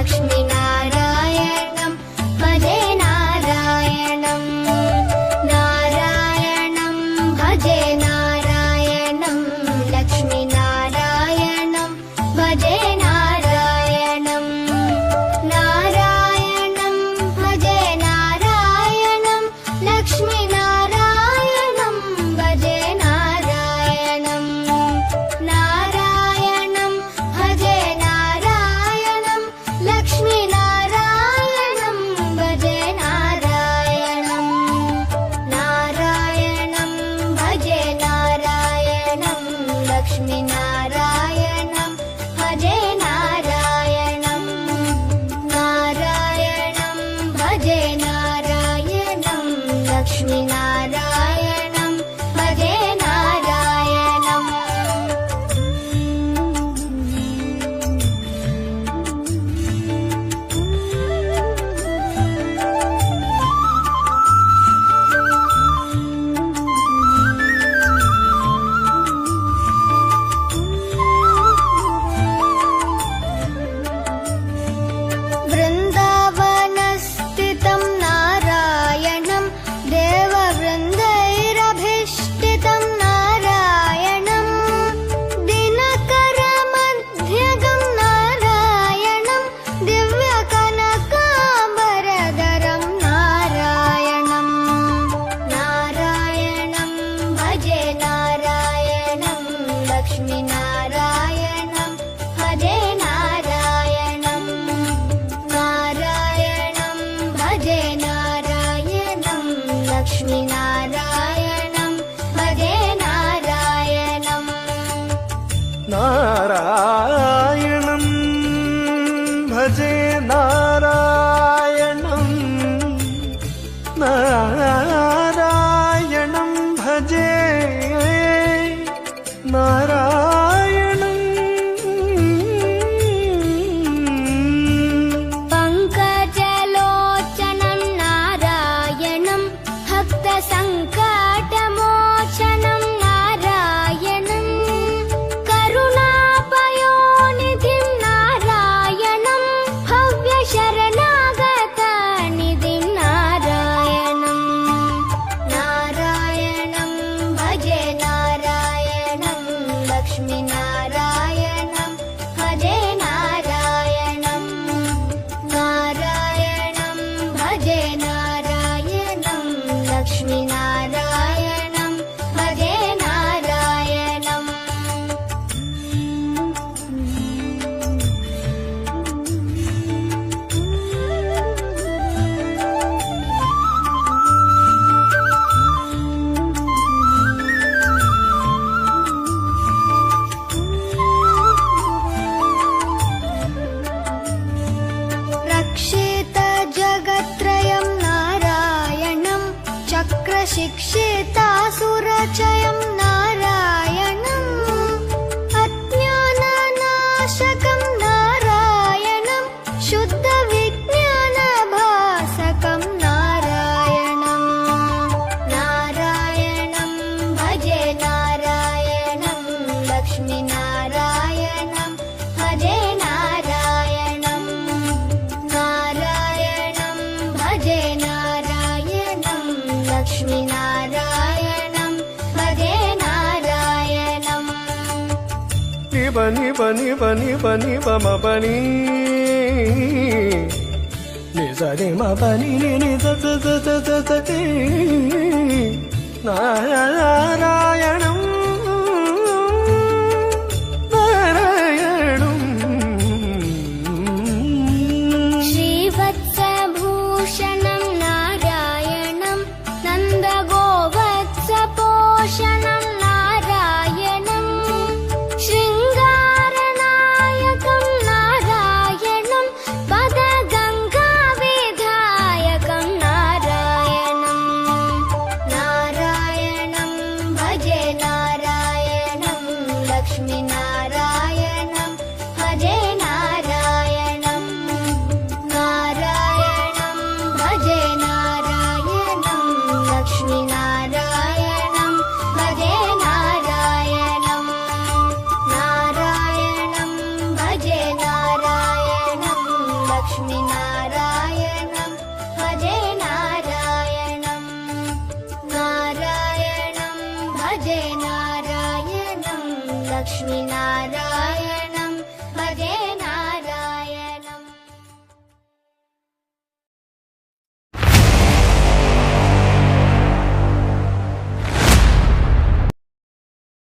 लक्ष्मीनारायणं भजे नारायणं नारायणं भजे नारायणं लक्ष्मीनारायणं भजे नारायणं नारायणं भजे नारायणं लक्ष्मीनारायणं भजे नारायणं नारायणं भजे नारायणं लक्ष्मीनारायणं भजे नारायणं नारायणं भजे नारायणं लक्ष्मीनारायणं भजे नारायणं नारायणं भजे नारायणं लक्ष्मीनारायणं भजे नारायणम् वृन्दावनस्थितं नारायणं देववृन्दैरभीष्टितं नारायणं दिनकरमध्यगं नारायणं दिव्यकनकाम्बरधरं नारायणं नारायणं भजे नारायणं लक्ष्मीनारायणं भजे नारायणं नारायणं भजे नारायणं लक्ष्मीनारायणं भजे नारायणम् नारायणं भजे नारायणं नारायणं भजे नारायणम् पङ्कजलोचनं नारायणं भक्तसङ्कटमोचनं नारायणं करुणापयोनिधिं नारायणं भव्यशरणागतनिधिं नारायणं नारायणं भजे नारायणं लक्ष्मीनारायणं भजे नारायणं नारायणं भजे नारायणं लक्ष्मीनारायणं भजे नारायणम् रक्षित जगत्त्रयं नारायणं चक्रशिक्षितासुरचयं नारायणं अज्ञाननाशकं नारायणं शुद्धविज्ञानभासकं नारायणं नारायणं भजे नारायणं लक्ष्मीनारायणं भजे नारायणं नारायणं भजे नारायणं लक्ष्मीनारायणं भजे नारायणम् निब निब निब निब निब म पनी नि स नि म पनी नि नि स स स स स स ति नारायणं नारायणं श्रीवत्सभूषणं नारायणं नन्दगोवत्सपोषणं नारायणं शृङ्गारनायकं नारायणं पदगङ्गाविधायकं नारायणं नारायणं भजे नारायणं लक्ष्मीनारायणं भजे नारायणं नारायणं भजे नारायणं लक्ष्मीनारायणं भजे नारायणं नारायणं भजे नारायणं नारायणम्